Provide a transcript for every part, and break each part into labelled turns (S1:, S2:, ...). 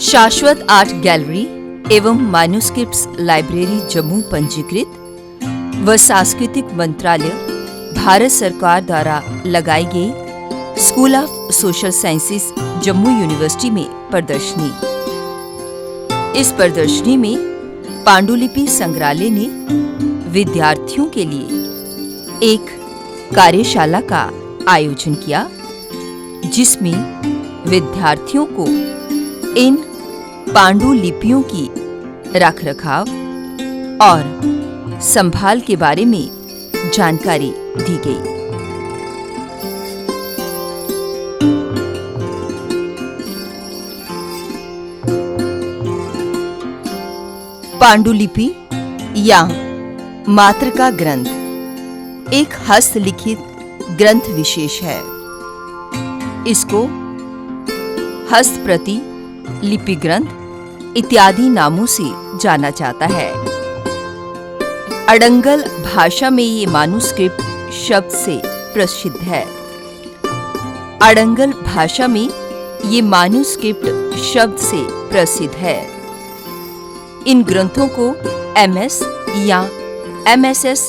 S1: शाश्वत art gallery एवं manuscripts library Jammu पंजीकृत व सांस्कृतिक मंत्रालय भारत सरकार द्वारा लगाई गई school of social sciences Jammu university में प्रदर्शनी। इस प्रदर्शनी में पांडुलिपि संग्रहालय ने विद्यार्थियों के लिए एक कार्यशाला का आयोजन किया, जिसमें विद्यार्थियों को इन पांडुलिपियों की रखरखाव और संभाल के बारे में जानकारी दी गई। पांडुलिपि या मातृका ग्रंथ एक हस्तलिखित ग्रंथ विशेष है। इसको हस्तप्रति, लिपि ग्रंथ इत्यादि नामों से जाना जाता है। अडंगल भाषा में ये मैन्युस्क्रिप्ट शब्द से प्रसिद्ध है। अडंगल भाषा में ये मैन्युस्क्रिप्ट शब्द से प्रसिद्ध है। इन ग्रंथों को MS या MSS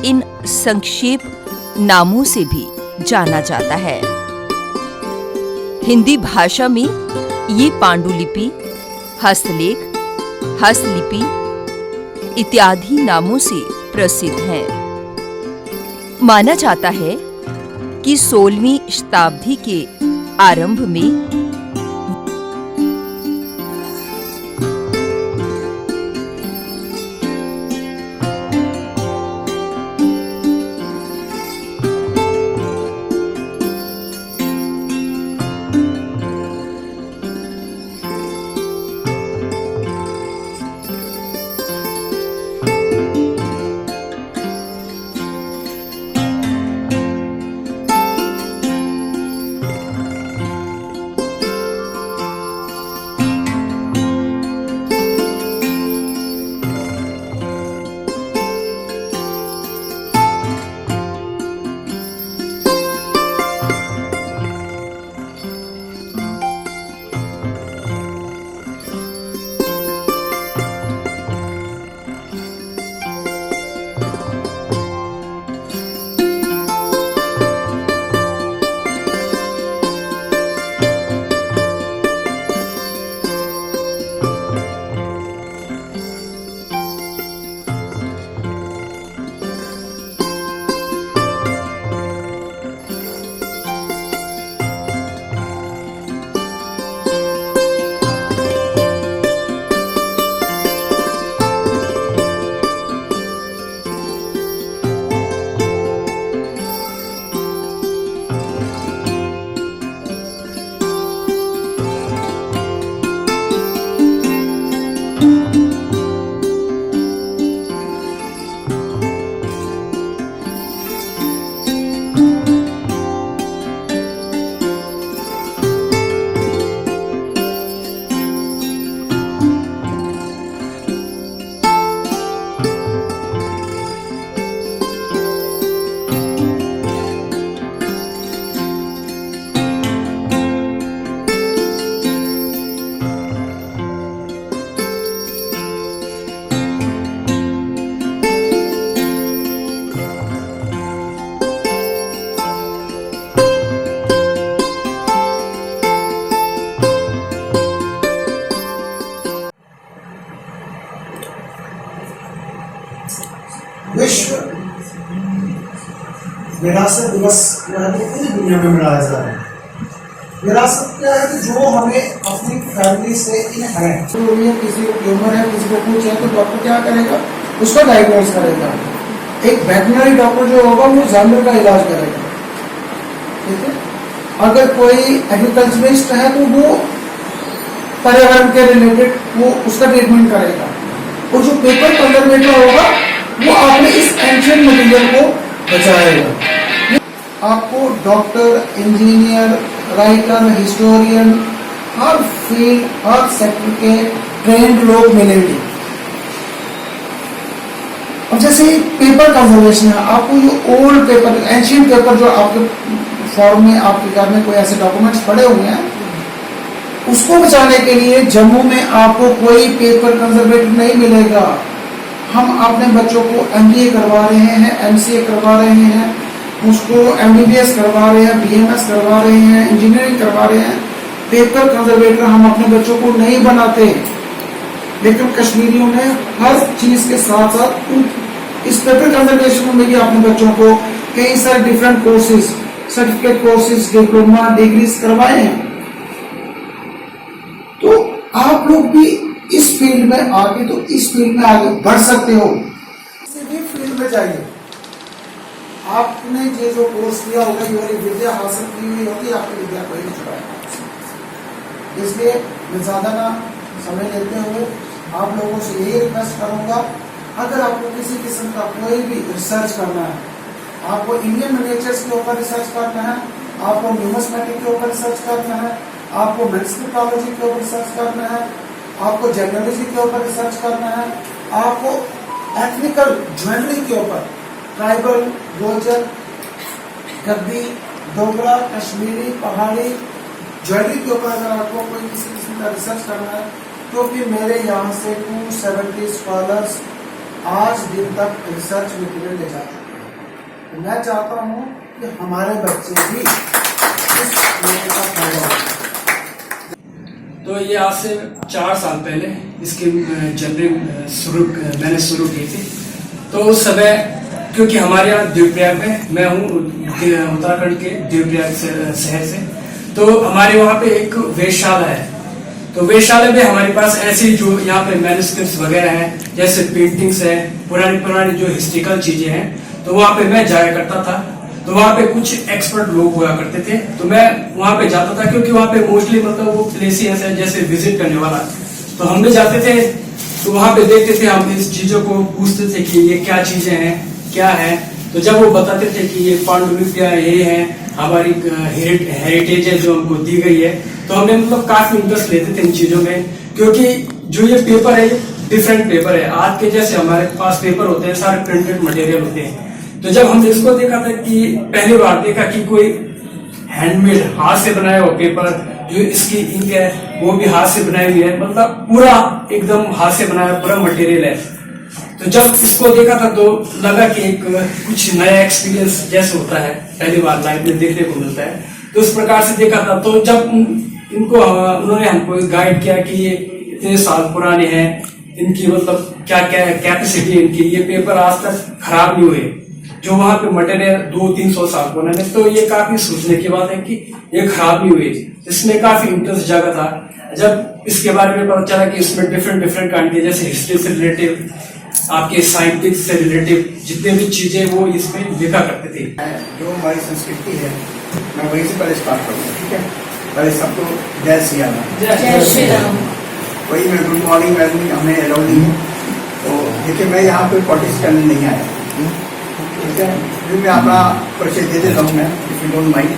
S1: इन संक्षेप नामों से भी जाना जाता है। हिंदी भाषा में ये पांडुलिपि, हस्तलेख, हस्तलिपि इत्यादि नामों से प्रसिद्ध हैं। माना जाता है कि 16वीं शताब्दी के आरंभ में
S2: विश्व विरासत दिवस जो है पूरी दुनिया में मनाया जा रहा है। विरासत क्या है कि जो हमें अपनी फैमिली से इनहेरिट, तो किसी को ट्यूमर है, किसी को कुछ है, तो डॉक्टर क्या करेगा, उसको डायग्नोज करेगा। एक वेटनरी डॉक्टर जो होगा वो जानवर का इलाज करेगा, ठीक है। अगर कोई एग्रीकल्चरिस्ट है तो वो पर्यावरण के रिलेटेड वो उसका ट्रीटमेंट करेगा। और जो पेपर कंजर्वेटर होगा वो आपने इस एंशिएंट मटेरियल को बचाएगा। आपको डॉक्टर, इंजीनियर, राइटर, हिस्टोरियन, हर फील्ड, हर सेक्टर के ट्रेंड लोग मिलेंगे। अब जैसे पेपर कंजर्वेशन है, आपको ये ओल्ड पेपर, एंशिएंट पेपर जो आपके फॉर्म में आपके घर में कोई ऐसे डॉक्यूमेंट्स पड़े हुए हैं, उसको बचाने के लिए जम्मू में आपको कोई पेपर कंजर्वेटिव नहीं मिलेगा। हम अपने बच्चों को MBA करवा रहे हैं, MCA करवा रहे हैं, उसको MBBS करवा रहे हैं, BMS करवा रहे हैं, इंजीनियरिंग करवा रहे हैं। पेपर कंजर्वेटर हम अपने बच्चों को नहीं बनाते, लेकिन कश्मीरियों ने हर चीज के साथ साथ इस पेपर कंजर्वेशन में भी अपने बच्चों को कई सारे different courses, certificate courses, diploma, degrees करवाए हैं। तो आप लोग भी इस फील्ड में आके तो इस फील्ड में आगे बढ़ सकते हो। किसी भी फील्ड में जाइए, आपने ये जो कोर्स किया होगा, ये विद्या हासिल की हुई होगी, आपकी विद्या कोई नहीं छुड़ाएगा। इसलिए मैं ज्यादा ना समय लेते हुए आप लोगों से यही रिक्वेस्ट करूंगा, अगर आपको किसी किस्म का कोई भी रिसर्च करना है, आपको इंडियन मिनिएचर्स के ऊपर रिसर्च करना है, आपको न्यूमिस्मेटिक के ऊपर रिसर्च करना है, आपको मेडिसिनोलॉजी के ऊपर रिसर्च करना है, आपको जेनोलॉजी के ऊपर रिसर्च करना है, आपको एथनिकल ज्वेलरी के ऊपर, ट्राइबल, गोजर, गद्दी, डोगरा, कश्मीरी, पहाड़ी ज्वेलरी के ऊपर अगर आपको कोई किसी किस्म का रिसर्च करना है, तो फिर मेरे यहाँ से 270 स्कॉलर्स आज दिन तक रिसर्च मटेरियल ले जाते हैं। तो मैं चाहता हूँ कि हमारे बच्चे भी इस मौके का फायदा उठाएं।
S3: तो ये आज से 4 साल पहले इसकी जर्नी मैंने शुरू की थी। तो उस समय क्योंकि हमारे यहाँ देवप्रयाग में, मैं हूँ उत्तराखंड के देवप्रयाग शहर से, तो हमारे वहाँ पे एक वेधशाला है। तो वेधशाला में हमारे पास ऐसी जो यहाँ पे मैन्युस्क्रिप्ट्स वगैरह हैं, जैसे पेंटिंग्स है, पुरानी जो हिस्ट्रिकल चीजें हैं, तो वहाँ पे मैं जाया करता था। तो वहाँ पे कुछ एक्सपर्ट लोग हुआ करते थे, तो मैं वहाँ पे जाता था, क्योंकि वहाँ पे मोस्टली मतलब वो प्लेस है जैसे विजिट करने वाला। तो हम भी जाते थे, तो वहाँ पे देखते थे, हम इस चीजों को पूछते थे कि ये क्या चीजें हैं, क्या है। तो जब वो बताते थे कि ये पांडुलिपियां ये है, हमारी हेरिटेज है जो हमको दी गई है, तो हमने मतलब काफी इंटरेस्ट लेते थे इन चीजों में। क्योंकि जो ये पेपर है, डिफरेंट पेपर है। आज के जैसे हमारे पास पेपर होते हैं, सारे प्रिंटेड मटेरियल होते हैं। तो जब हमने इसको देखा था कि पहली बार देखा कि कोई हैंडमेड, हाथ से बनाया हुआ पेपर, जो इसकी इंक है वो भी हाथ से बनाई हुई है, मतलब पूरा एकदम हाथ से बनाया पूरा मटेरियल है। तो जब इसको देखा था तो लगा कि एक कुछ नया एक्सपीरियंस जैसे होता है, पहली बार लाइफ में देखने को मिलता है। तो इस प्रकार से देखा था। तो जब इनको उन्होंने हमको गाइड किया कि ये इतने साल पुराने हैं, इनकी मतलब क्या क्या कैपेसिटी है इनकी, ये पेपर आज तक खराब नहीं हुए, जो वहां पे मटेरियल 200-300 साल पुराने। तो ये काफी सोचने की बात है कि ये खराब नहीं हुए। इसमें काफी इंटरेस्ट जागा था। जब इसके बारे में पता चला कि इसमें डिफरेंट काइंड के, जैसे हिस्ट्री से रिलेटिव, आपके साइंटिफिक से रिलेटिव जितने भी चीजें वो इसमें लिखा करते थे।
S4: जो हमारी संस्कृति है, मैं वहीं से पहले स्टार्ट करूँगा, ठीक है। पहले सबको जय श्री राम।
S1: जय श्री राम।
S4: वही मैं गुड मॉर्निंग मैडम हमें अलाउ नहीं है। तो देखिए, मैं यहाँ पे पॉलिटिक्स करने नहीं आया, ठीक है। फिर मैं अपना परिचय दे देता हूँ, मैं, इफ यू डोंट माइंड।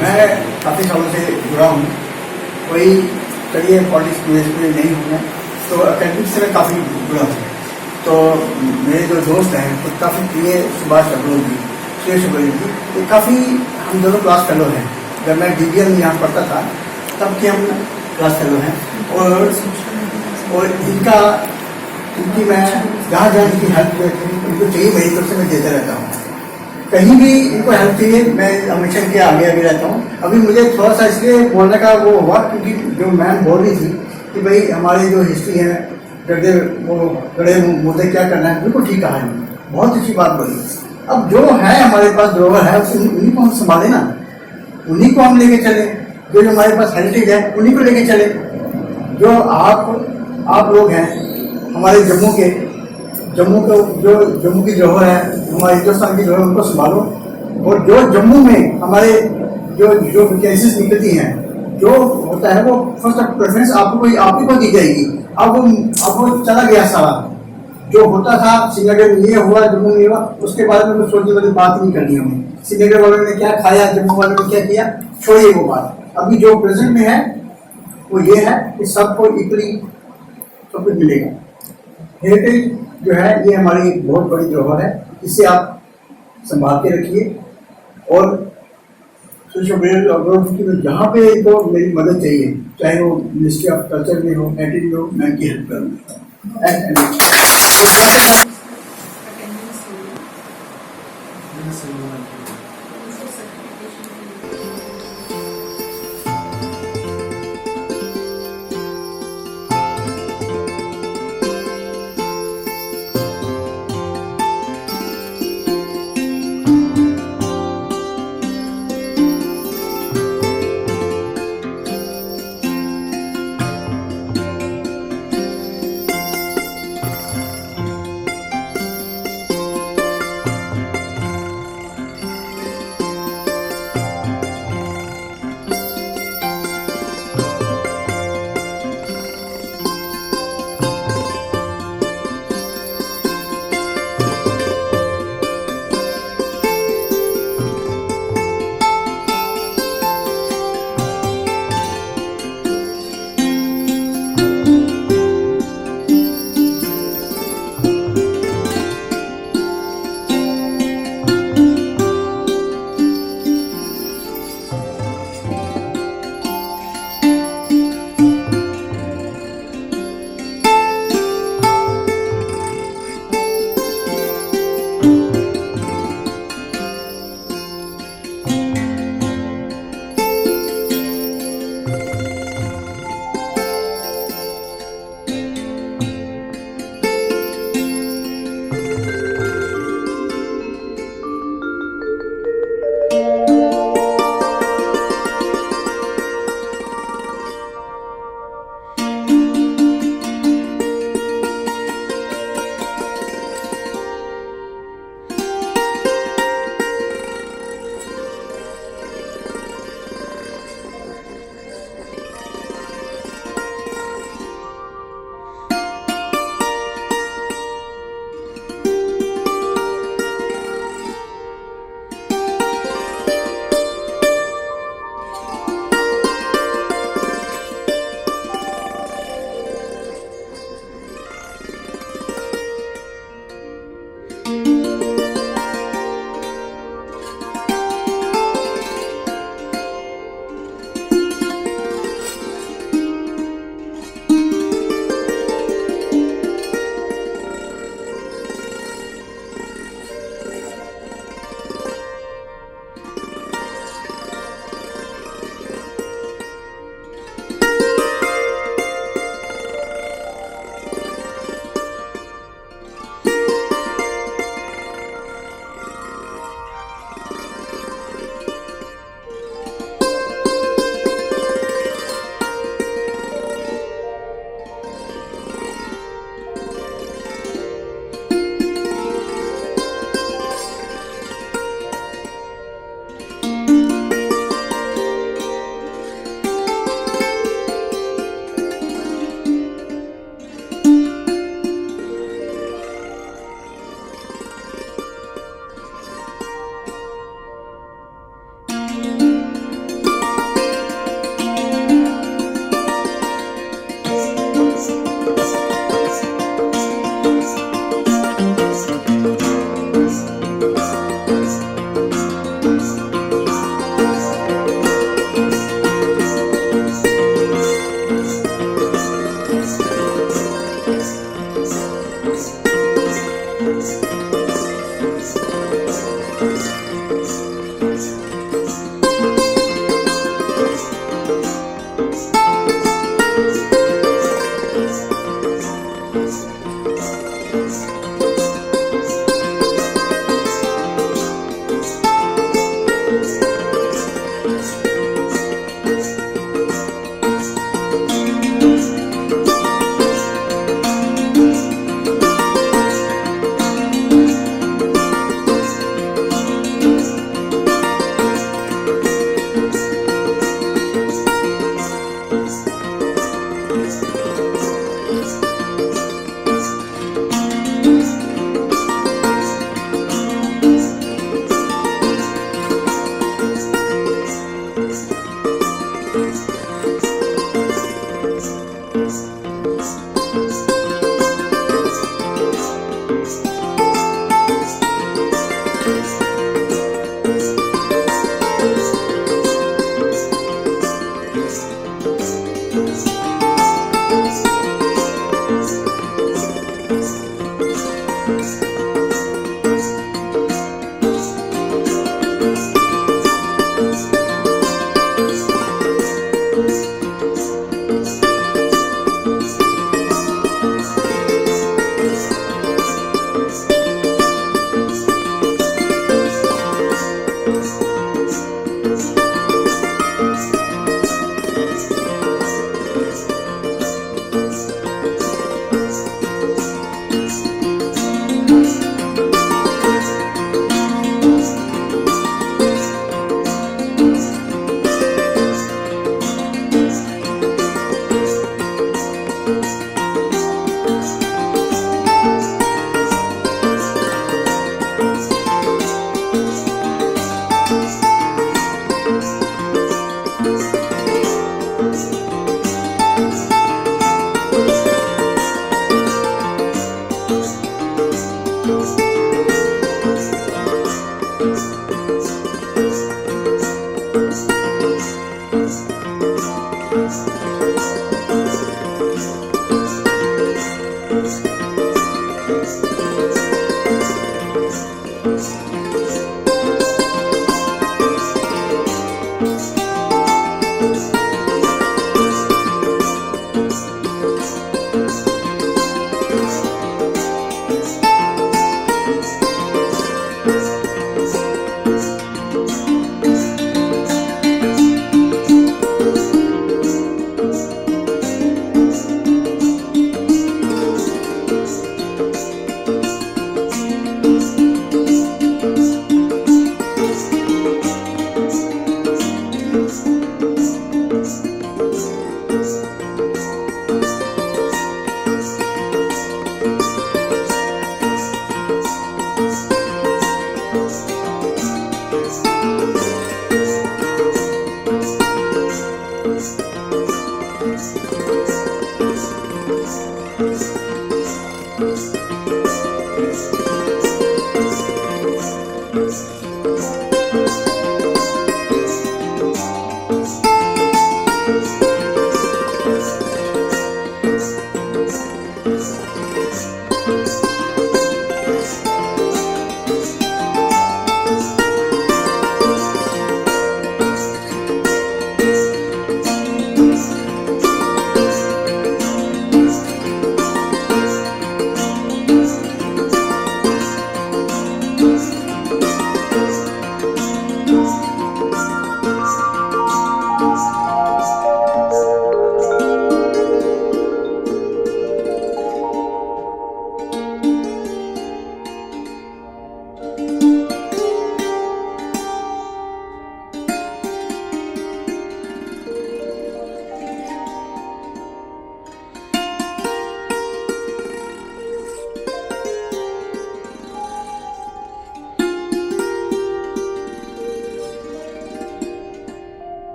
S4: मैं काफ़ी सालों से जुड़ा हूँ, कोई करिए पॉलिटिक्स में नहीं हूँ मैं, तो अकेडमिक से मैं काफ़ी जुड़ा हूँ। तो मेरे जो दोस्त हैं, तो काफ़ी प्रिय सुभाष अग्रवाल जी, सुरेश अग्रवाल जी, तो काफ़ी हम दोनों क्लास फेलो हैं। जब मैं DBL में यहाँ पढ़ता था तब के हम क्लास फेलो हैं। और इनकी मैं जहाँ इनकी हेल्प इनको चाहिए, मेरी तरफ से मैं देता रहता हूँ। कहीं भी इनको हेल्प चाहिए, मैं हमेशा इनके आगे रहता हूँ। अभी मुझे थोड़ा सा इसलिए बोलने का वो हुआ, क्योंकि जो मैम बोल रही थी कि भाई हमारी जो हिस्ट्री है, गड़े मुद्दे क्या करना है, बिल्कुल ठीक कहा है, बहुत अच्छी बात बोली। अब जो है हमारे पास धरोहर है, उन्हीं को हम संभाले ना, उन्हीं को हम लेके चले। जो हमारे पास हेरिटेज है उन्हीं को लेके चले। जो आप लोग हैं हमारे जम्मू की धरोहर है, हमारे हिंदुस्तान की धरोहर, उनको संभालो। और जो जम्मू में हमारे जो वैकेंसीज निकलती हैं, जो होता है वो फर्स्ट प्रेफरेंस आप ही को दी जाएगी। अब चला गया सारा जो होता था, श्रीनगर में ये हुआ, जम्मू में हुआ, उसके बारे में सोचने वाली बात नहीं करनी हमें। श्रीनगर वालों ने क्या खाया, जम्मू वालों ने क्या किया, छोड़िए वो बात। अभी जो प्रेजेंट में है वो ये है कि सबको इक्वली सब कुछ मिलेगा। हेरिटेज जो है ये हमारी बहुत बड़ी धरोहर है, इसे आप संभाल के रखिए। और सोशल मीडिया ऑर्गेनाइजेशन में जहाँ पे इनको मेरी मदद चाहिए, चाहे वो मिनिस्ट्री ऑफ कल्चर में हो, एडिट में हो, मैं इनकी हेल्प करूँगा।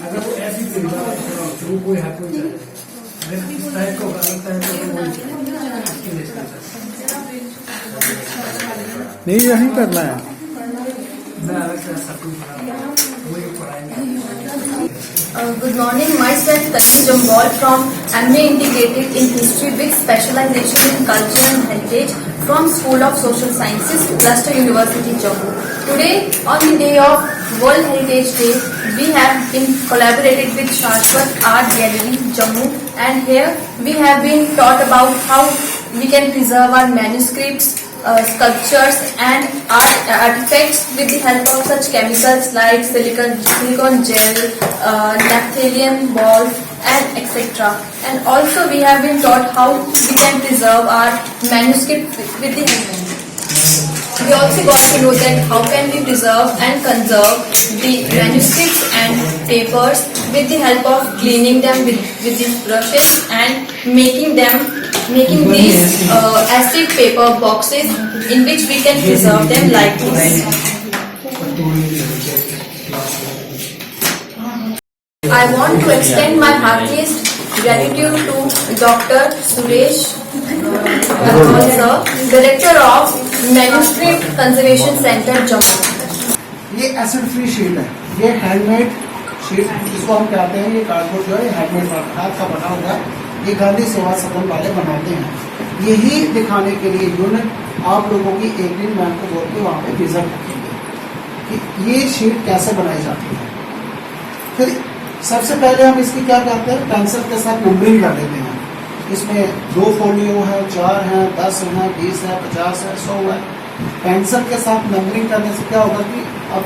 S2: अगर वो ऐसी वो कोई हाथ नहीं चलेगा, अगर इस टाइप को गलत टाइप को वो
S4: नहीं यही करना है।
S2: मैं अलग से सब कुछ वही पढ़ाएंगे।
S5: Good morning, myself Tanvi Jambal from MA Integrated in History with specialization in Culture and Heritage from School of Social Sciences, Leicester University, Jammu. Today, on the day of World Heritage Day, we have been collaborated with Shashwat Art Gallery, Jammu, and here we have been taught about how we can preserve our manuscripts, sculptures and artifacts with the help of such chemicals like silicon gel, naphthalene balls and etc. And also we have been taught how we can preserve our manuscript with the hand. We also got to know that how can we preserve and conserve the manuscripts and papers with the help of cleaning them with these brushes and making these acid paper boxes in which we can preserve them like this. I want to extend my heartiest gratitude to Dr. Suresh sir, Director of Manuscript Conservation Center, Jammu.
S2: ये acid free sheet है, ये handmade sheet जिसको हम कहते हैं, ये cardboard जो है हैंडमेड हाथ का बना हुआ है, ये गांधी सेवा सदन वाले बनाते हैं। यही दिखाने के लिए यूनिट आप लोगों की एक दिन मैं आपको बोल के वहाँ पे विजिट रखेंगे कि ये शीट कैसे बनाई जाती है। फिर सबसे पहले हम इसकी क्या करते हैं, पेंसिल के साथ नंबरिंग कर लेते हैं। इसमें 2 फोलियो है, 4 है, 10 है, 20 है, 50 है, 100 है। पेंसिल के साथ नंबरिंग करने से क्या होगा कि अब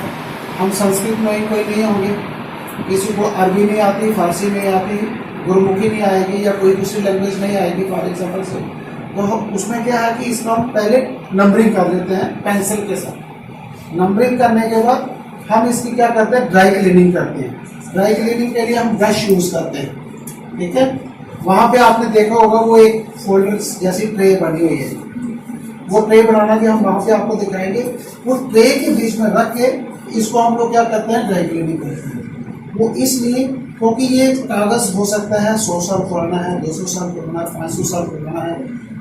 S2: हम संस्कृत में ही कोई नहीं होंगे, किसी को अरबी नहीं आती, फारसी नहीं आती, गुरमुखी नहीं आएगी या कोई दूसरी लैंग्वेज नहीं आएगी फॉर एग्जाम्पल से, तो उसमें क्या है कि इसका हम पहले नंबरिंग कर लेते हैं पेंसिल के साथ। नंबरिंग करने के बाद हम इसकी क्या करते हैं, ड्राई क्लीनिंग करते हैं। ड्राई क्लीनिंग के लिए हम ब्रश यूज करते हैं, ठीक है। वहां पे आपने देखा होगा वो एक फोल्डर जैसी ट्रे बनी हुई है, वो ट्रे बनाना भी हम वहां पे आपको दिखाएंगे। वो ट्रे के बीच में रख के इसको हम लोग क्या करते हैं, ड्राई क्लीनिंग करते हैं। वो इसलिए क्योंकि ये कागज हो सकता है 100 साल पुराना है, 200 साल पुराना है, 500 साल पुराना है।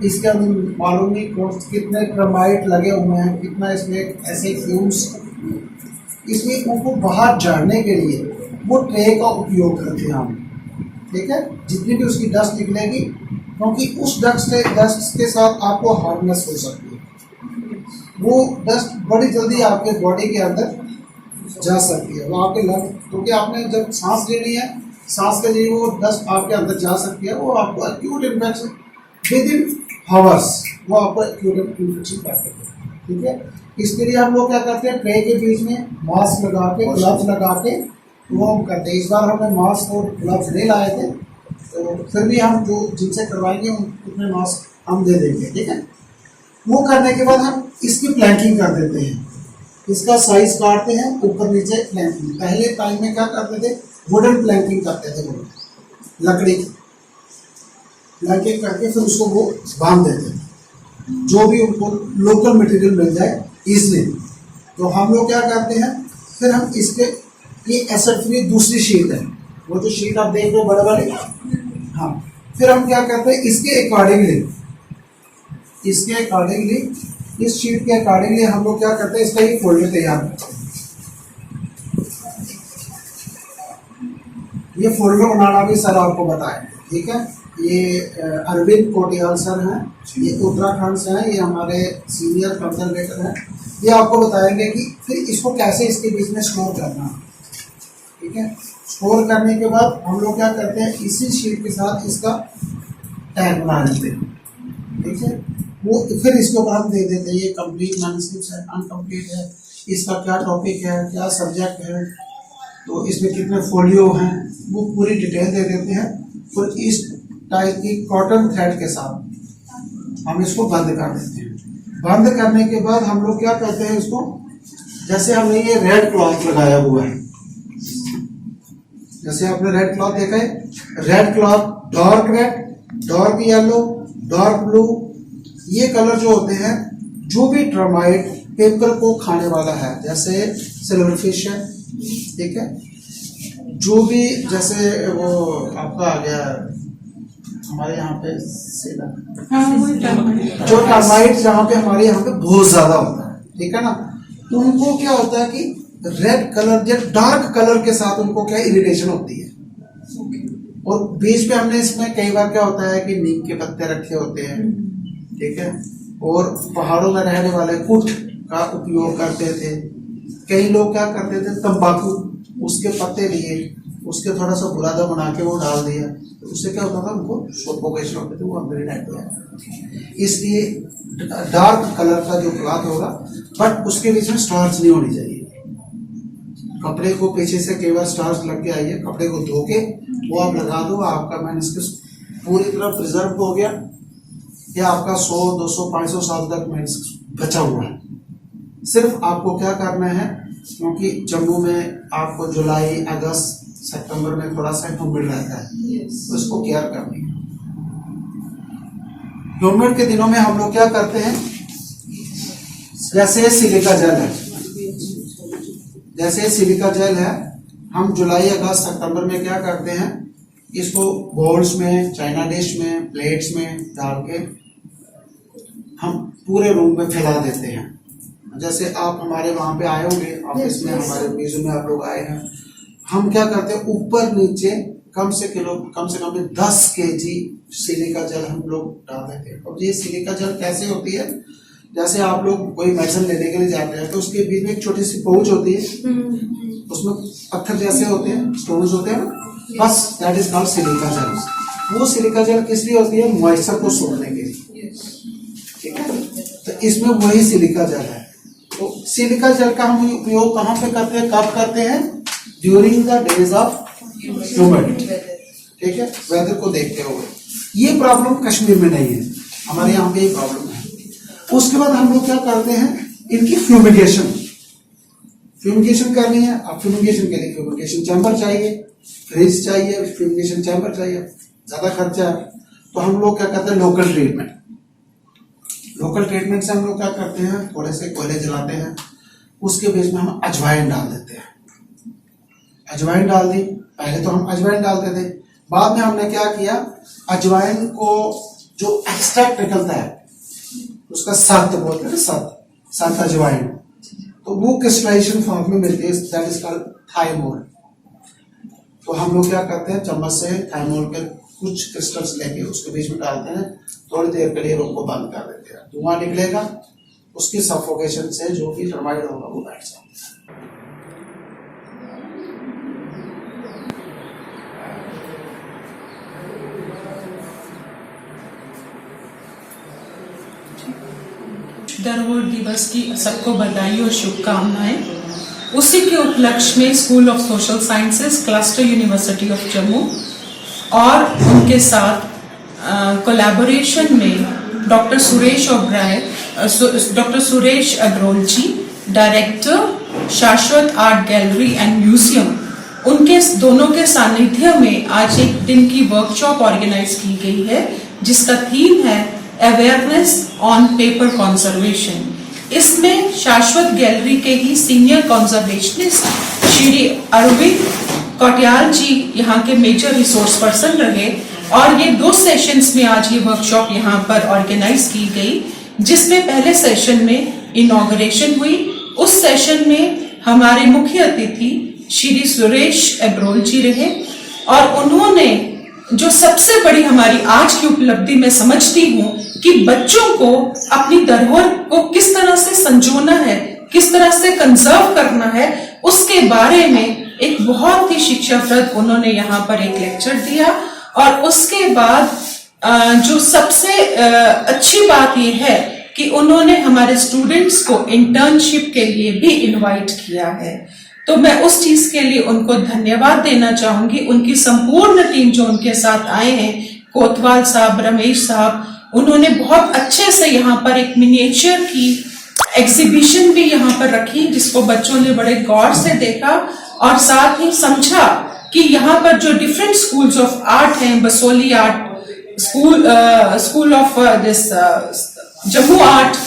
S2: इसके अंदर मालूम नहीं कितने टर्माइट लगे हुए हैं, कितना इसमें ऐसे फ्यूम्स, इसलिए उनको बाहर झाड़ने के लिए वो ट्रे का उपयोग करते हैं हम, ठीक है। जितनी भी उसकी डस्ट निकलेगी, क्योंकि उस डस्ट के साथ आपको हार्डनेस हो सकती है, वो डस्ट बड़ी जल्दी आपके बॉडी के अंदर जा सकती है। वो आपके लंग, क्योंकि आपने जब सांस लेनी है, सांस के लिए वो डस्ट आपके अंदर जा सकती है, वो आपको acute infection with in hours वो आपको एक्यूट इन्फेक्शन कर देते हैं, ठीक है। इसके लिए हम लोग क्या करते हैं, ट्रे के बीच में मास्क लगा के, ग्लव्स लगा के वो हम करते हैं। इस बार हमने मास्क और ग्लव्स नहीं लाए थे, तो फिर भी हम जो जिनसे करवाएंगे उतने मास्क हम दे देंगे, ठीक है। वो करने के बाद हम इसकी प्लैंकिंग कर देते हैं, इसका साइज काटते हैं, ऊपर नीचे प्लैंकिंग। पहले टाइम में क्या करते थे, वुडन प्लैंकिंग करते थे, लकड़ी की प्लैंकिंग करके फिर उसको वो बांध देते हैं, जो भी उनको लोकल मटेरियल मिल जाए इसलिए। तो हम लोग क्या करते हैं, फिर हम इसके, ये एसिड फ्री दूसरी शीट है, वो जो शीट आप देख रहे हो बड़े बड़े, हाँ। फिर हम क्या करते हैं, इसके अकॉर्डिंगली इस शीट के अकॉर्डिंगली हम लोग क्या करते हैं, इसका ये फोल्डर तैयार करते हैं। ये फोल्डर बनाना भी सर आपको बताएंगे, ठीक है। ये अरविंद कोटियाल सर हैं, ये उत्तराखंड से हैं, ये हमारे सीनियर कंजर्वेटर हैं। ये आपको बताएंगे कि फिर इसको कैसे इसके बीच में स्टोर करना, ठीक है। स्टोर करने के बाद हम लोग क्या करते हैं, इसी शीट के साथ इसका टैग बना लेते हैं, ठीक है। वो फिर इसके ऊपर हम दे देते हैं, ये कंप्लीट मैन्युस्क्रिप्ट है, अनकम्प्लीट है, इसका क्या टॉपिक है, क्या सब्जेक्ट है, तो इसमें कितने फोलियो हैं, वो पूरी डिटेल दे देते हैं। फिर इस टाइप की कॉटन थ्रेड के साथ हम इसको बंद कर देते हैं। बंद करने के बाद हम लोग क्या करते हैं, इसको जैसे हमने ये रेड क्लॉथ लगाया हुआ है, जैसे आपने रेड क्लॉथ देखा है, red cloth, dark red, dark yellow, dark blue, ये कलर जो होते हैं, जो भी टर्माइट पेपर को खाने वाला है, जैसे सिल्वर फिश है, ठीक है, जो भी जैसे वो आपका आ गया हमारे यहाँ पे जो टर्माइट जहाँ पे हमारे यहाँ पे बहुत ज्यादा होता है, ठीक है ना, तो उनको क्या होता है कि रेड कलर या डार्क कलर के साथ उनको क्या इरिटेशन होती है। और बीच पे हमने इसमें कई बार क्या होता है कि नीम के पत्ते रखे होते हैं, ठीक है, और पहाड़ों में रहने वाले कुट का उपयोग करते थे। कई लोग क्या करते थे, तंबाकू उसके पत्ते लिए, उसके थोड़ा सा बुरादा बना के वो डाल दिया, तो उससे क्या होता था, उनको सफोकेशन होती थी, वो अंदर टाइप हो जाता। इसलिए डार्क कलर का जो क्लॉथ होगा, बट उसके बीच में स्टार्च नहीं होनी चाहिए। कपड़े को पीछे से कई बार स्टार्च लग के आई है, कपड़े को धो के वो आप लगा दो, आपका मेनिस्कस पूरी तरह प्रिजर्व हो गया, या आपका 100, 200, 500 साल तक मेनिस्कस बचा हुआ है। सिर्फ आपको क्या करना है, क्योंकि जम्मू में आपको जुलाई, अगस्त, सितंबर में थोड़ा सा ह्यूमिड रहता है, तो इसको केयर करनी है। ह्यूमिड के दिनों में हम लोग क्या करते हैं, जैसे सिलिका जेल है, जैसे सिलिका जेल है, हम जुलाई, अगस्त, सितंबर में क्या करते हैं, इसको बोल्स में, चाइना डिश में, प्लेट्स में डाल के हम पूरे रूम में फैला देते हैं। जैसे आप हमारे वहां पे आए होंगे ऑफिस में, हमारे बीजू में आप लोग आए हैं, हम क्या करते हैं, ऊपर नीचे कम से कम 10 केजी सिलिका जेल हम लोग डाल देते हैं। और ये सिलिका जेल कैसे होती है, जैसे आप लोग कोई मेडिसिन लेने के लिए जाते हैं, तो उसके बीच में एक छोटी सी पाउच होती है, उसमें पत्थर जैसे होते हैं, स्टोन्स होते हैं, बस that is called silica gel. वो सिलिका जेल किस लिए होती है, मॉइस्चर को सोखने के लिए, ठीक है, तो इसमें वही सिलिका जेल है। तो सिलिका जेल का हम उपयोग कहाँ पे करते हैं, कब करते हैं, during the days of humid, ठीक है, वेदर को देखते हुए। ये प्रॉब्लम कश्मीर में नहीं है, हमारे यहाँ पे ये प्रॉब्लम है। उसके बाद हम लोग क्या करते हैं, इनकी फ्यूमिगेशन करनी है। अब फ्यूमिगेशन के लिए फ्यूमिगेशन चैम्बर चाहिए, फ्रिज चाहिए, फ्यूमिगेशन चैम्बर चाहिए, ज्यादा खर्चा है। तो हम लोग क्या करते हैं, लोकल ट्रीटमेंट से हम लोग क्या करते हैं, थोड़े से कोयले जलाते हैं, उसके बीच में हम अजवाइन डाल देते हैं। अजवाइन डाल दी, पहले तो हम अजवाइन डालते थे, बाद में हमने क्या किया, अजवाइन को जो एक्सट्रैक्ट निकलता है उसका सत बोलते हैं, सत अजवाइन, तो वो क्रिस्टलाइजेशन फॉर्म में मिलती है, दैट इज कॉल्ड थाइमोल। तो हम लोग क्या करते हैं, चम्मच से थाइमोल के कुछ क्रिस्टल्स लेके उसके बीच में डालते हैं, थोड़ी देर के लिए रूम को बंद कर देते हैं, धुआं निकलेगा, उसकी सफोकेशन से जो भी टर्माइट होगा वो बैठ जाएगा।
S6: धरोहर दिवस की सबको बधाई और शुभकामनाएं। उसी के उपलक्ष्य में school of social sciences, cluster university of Jammu और उनके साथ कोलैबोरेशन में डॉक्टर सुरेश अब्रोल जी, डायरेक्टर शाश्वत आर्ट गैलरी एंड म्यूजियम, उनके दोनों के सानिध्य में आज एक दिन की वर्कशॉप ऑर्गेनाइज की गई है, जिसका थीम है अवेयरनेस ऑन पेपर कंजर्वेशन। इसमें शाश्वत गैलरी के ही सीनियर कंजर्वेशनिस्ट श्री अरविंद कौटियाल जी यहाँ के मेजर रिसोर्स पर्सन रहे, और ये 2 सेशंस में आज ये वर्कशॉप यहाँ पर ऑर्गेनाइज की गई, जिसमें पहले सेशन में इनॉग्रेशन हुई। उस सेशन में हमारे मुख्य अतिथि श्री सुरेश अब्रोल जी रहे, और उन्होंने जो सबसे बड़ी हमारी आज की उपलब्धि मैं समझती हूँ कि बच्चों को अपनी धरोहर को किस तरह से संजोना है, किस तरह से कंजर्व करना है, उसके बारे में एक बहुत ही शिक्षाप्रद उन्होंने यहाँ पर एक लेक्चर दिया। और उसके बाद जो सबसे अच्छी बात ये है कि उन्होंने हमारे स्टूडेंट्स को इंटर्नशिप के लिए भी इनवाइट किया है, तो मैं उस चीज के लिए उनको धन्यवाद देना चाहूंगी। उनकी संपूर्ण टीम जो उनके साथ आए हैं, कोतवाल साहब, रमेश साहब, उन्होंने बहुत अच्छे से यहाँ पर एक मिनिएचर की एग्जीबिशन भी यहाँ पर रखी, जिसको बच्चों ने बड़े गौर से देखा और साथ ही समझा कि यहाँ पर जो डिफरेंट स्कूल्स ऑफ आर्ट हैं, Basoli art school of this Jammu art,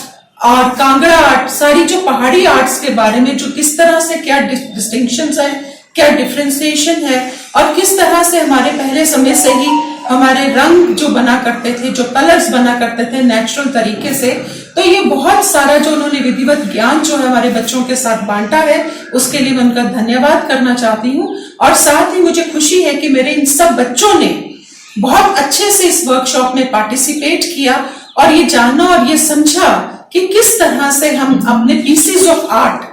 S6: और कांगड़ा आर्ट, सारी जो पहाड़ी आर्ट्स के बारे में जो किस तरह से क्या डिस्टिंक्शंस है, क्या डिफरेंशिएशन है, और किस तरह से हमारे पहले समय से ही हमारे रंग जो बना करते थे, जो कलर्स बना करते थे नेचुरल तरीके से, तो ये बहुत सारा जो उन्होंने विधिवत ज्ञान जो है हमारे बच्चों के साथ बांटा है, उसके लिए मैं उनका धन्यवाद करना चाहती हूँ। और साथ ही मुझे खुशी है कि मेरे इन सब बच्चों ने बहुत अच्छे से इस वर्कशॉप में पार्टिसिपेट किया और ये जाना और ये समझा कि किस तरह से हम अपने पीसेज ऑफ आर्ट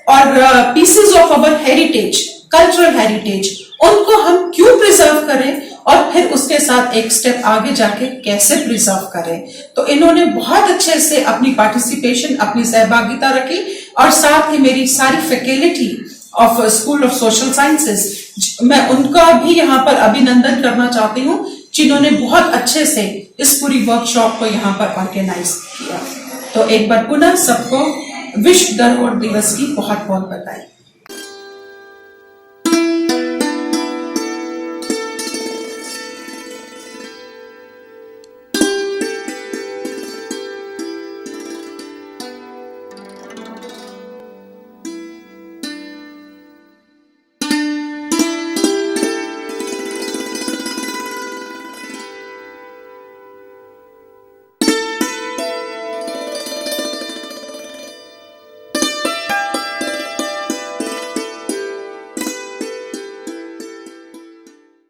S6: और pieces of our heritage, cultural heritage, उनको हम क्यों प्रिजर्व करें और फिर उसके साथ एक स्टेप आगे जाके कैसे प्रिजर्व करें। तो इन्होंने बहुत अच्छे से अपनी पार्टिसिपेशन, अपनी सहभागिता रखी और साथ ही मेरी सारी faculty of school of social sciences, मैं उनका भी यहाँ पर अभिनंदन करना चाहती हूँ, जिन्होंने बहुत अच्छे से इस पूरी वर्कशॉप को यहाँ पर ऑर्गेनाइज किया। तो एक बार पुनः सबको विश्व धरोहर दिवस की बहुत बहुत बधाई।